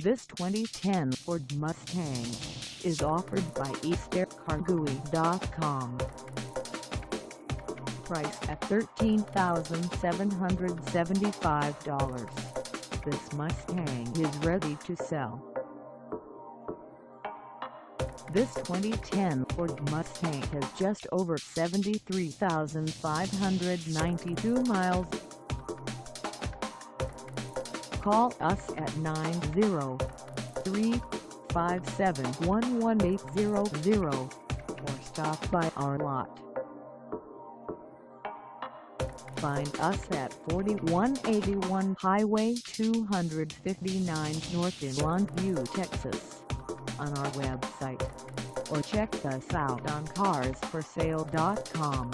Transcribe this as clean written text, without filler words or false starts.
This 2010 Ford Mustang is offered by eastercargouie.com. Price at $13,775. This Mustang is ready to sell. This 2010 Ford Mustang has just over 73,592 miles. Call us at 903-571-1800 or stop by our lot. Find us at 4181 Highway 259 North in Longview, Texas, on our website, or check us out on carsforsale.com.